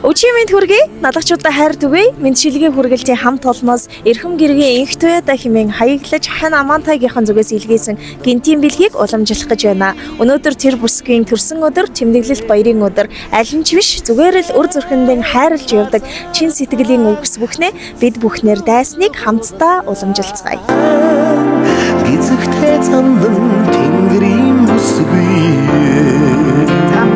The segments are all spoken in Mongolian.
Өчигмийн хүргэе. Налагчуудаа хайр түгэе. Мэндшилгээ хүргэлтийн хамт олноос эрхэм гэргийн инх туяада хэмээн хаяглаж хан амаантайгийнхан зүгээс илгээсэн гинтийн бэлгийг уламжлах гэж байна. Өнөөдөр тэр бүсгийн төрсөн өдөр, тэмдэглэлт баярын өдөр, аль нь ч биш зүгээр л үр зүрхэндээ хайрлж явдаг чин сэтгэлийн үгс бүхнээ бид бүхнээр дайсныг хамтдаа уламжилцгаая. Гизэгтэй цандан тэнгэрийн бүсгүй.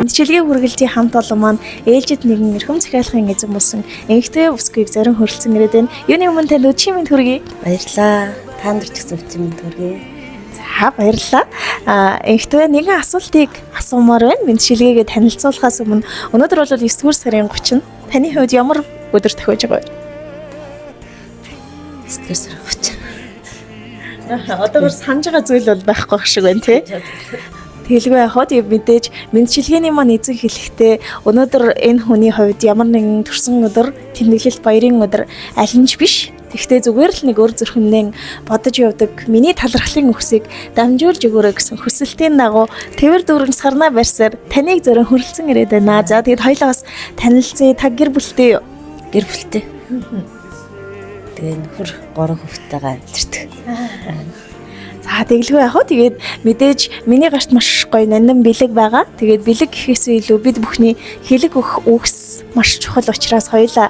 Мэндчилгээ хүргэлтийн хамт олон маань ээлжид нэгэн эрхэм захиалгын эзэн болсон энхтэй бүсгүйг зарим хөрөлцөн ирээд байна. Юуны өмнө танд өчигмийн мэнд хүргэе. Баярлаа. Та нарт ч гэсэн өчигмийн мэнд хүргэе. За баярлалаа. Энхтэй нэгэн асуултыг асуумаар байна. Мэндчилгээгээ танилцуулахаас өмнө өнөөдөр бол 9-р сарын 30. Таны хувьд ямар өдөр тохиож байгаа вэ? 9-р сарын 30. Одоогор санаж байгаа зүйл бол байхгүй шиг байна тий. Тэгэлгүй яхад мэдээж мэндчилгээний маань эзэн хэлэхдээ өнөөдөр энэ хүний хувьд ямар нэгэн төрсөн өдөр, тэмдэглэлт баярын өдөр аль нь ч биш. Тэгвэл зүгээр л нэг өр зүрхэндээ бодож явдаг миний талархлын үгсийг дамжуулж өгөөрэй гэсэн хүсэлтийн дагуу Тэвэр дүүрэн сарнаа барьсаар таныг зөвхөн хөрөлцөн ирээд байна. За тэгэд хоёлаа бас танилцъя. Та гэр бүлтэй юу? Гэр бүлтэй. Тэгээ нөхөр 3 хүүхэдтэйгээ амьдэрдэг. За тэгэлгүй яах вэ? Тэгээд мэдээж миний гарт маш гоё нандин бэлэг байгаа. Тэгээд бэлэг гэхээсээ илүү бид бүхний хэлэг өгөх үгс маш чухал учраас хоёлаа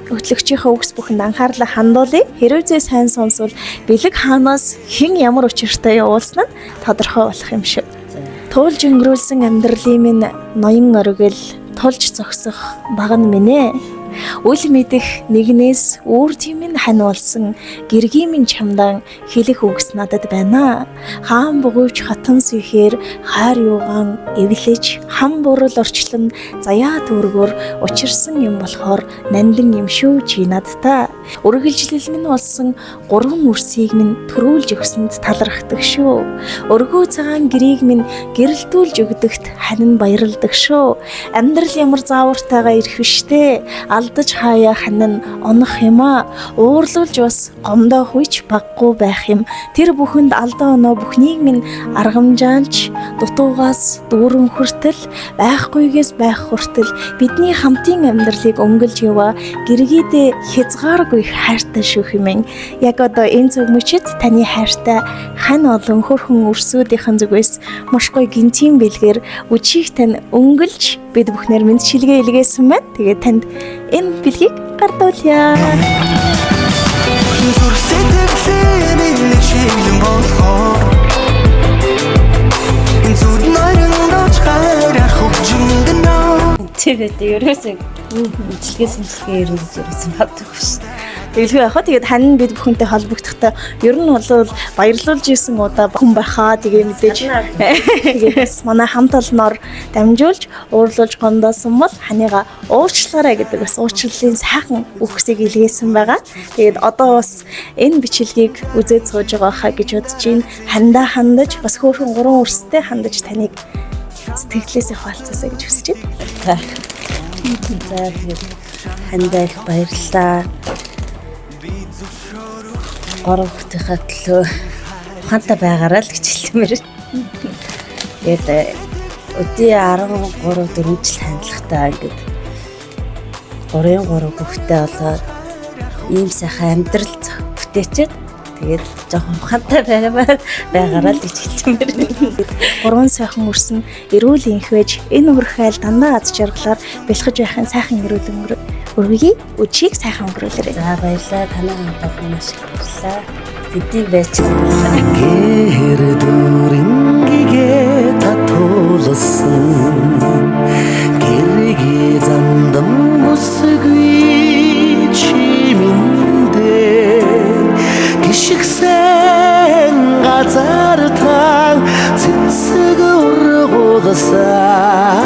хөтлөгчийнхөө үгс бүхэнд анхаарлаа хандуулъя. Хэрвээ зэ сайн сонсвол бэлэг хаанаас хэн ямар учиртай явуулсан нь тодорхой болох юм шиг. Туулж өнгөрүүлсэн амьдралын минь ноён оргил тулж зогсох баг нь минь ээ. Үл мэдэх нэгнээс үүр тимэн хануулсан гэргийн минь чамдан хэлэх үгс надад байна. Хаан бугуйч хатан сэхээр хайр юугаан эвлэж хам бурал орчлон заяа төргөр учирсан юм болохоор нандин юм шүү чи надтай. Үргэлжлэл минь болсон 3 үрсийг минь төрүүлж өгсөнд талархдаг шүү. Өргөө цагаан гэрийг минь гэрэлтүүлж өгдөгт ханин баярлдаг шүү. Амьдрал ямар заавартайгаа ирэх биштэй. Алдаж хаяа ханин онох юм аа. Уурлуулж бас гомдоо хүч баггүй байх юм. Тэр бүхэнд алдаа оноо бүхнийг минь аргамжаалж дутуугаас дүүрэн хүртэл байхгүйгээс байх хүртэл бидний хамтын амьдралыг өнгөлж яваа гэргийдээ хязгааргүй хайртай шүү хэмээн. Яг одоо энэ зөв мөчид таны хайртай хань олон хөрхөн өрсүүдийн зүгээс маш гоё гинтийн бэлгээр үчиг тань өнгөлж бид бүхнээр мэндчилгээ илгээсэн байна. Тэгээд танд энэ бэлгийг гардуулъя. Тэгээд ерөөсөө мэдлэгээ сэнгэлгээ ерөөсөн боддог биш. Тэгэлгүй яах вэ? Тэгээд хань бид бүхэнтэй холбогдохдоо ер нь бол баярлуулж исэн удаа хүн байхаа тэгээ мэдээж тэгээд манай хамт олноор дамжуулж уурлуулж гондоосон бол ханыга уучлаарай гэдэг бас уучлалын сайхан үгсийг илгээсэн байгаа. Тэгээд одоо бас энэ бичлэгийг үзээд сууж байгаа хаа гэж бодож байна. Хандаа хандаж бас хөөрхөн 3 өрстэй хандаж таныг сэтгэлээсээ хаалцаасаа гэж хүсэж байна. За тэгээд хандаа их баярлалаа. 3 хүүхдийнхээ төлөө ухаантай байгаарай л гэж хэлмээр. Тэгээд өдөө 13-4 жил хандлагатай ингээд 3 хүүхдтэй болоод ийм сайхан амьдрал бүтээчээд тэгээд жоохон ухаантай байгаарай л гэж хэлмээр. 3 сайхан өрсөн эрүүл инх байж энэ өрхөйл дандаа аз жаргалаар бэлхэж байхын сайхан эрүүл өргөе. Өчиг сайхан өнгөрүүлээрэй. За баярлалаа. Танай хамтдаа маш их баярлалаа. Тэдийг байцгаалаа. Гэр дүрингээ татуулсан гэргийн зандам бүсгүй чимэндээ гიშгсэн газар таа цэцэг ургуулсан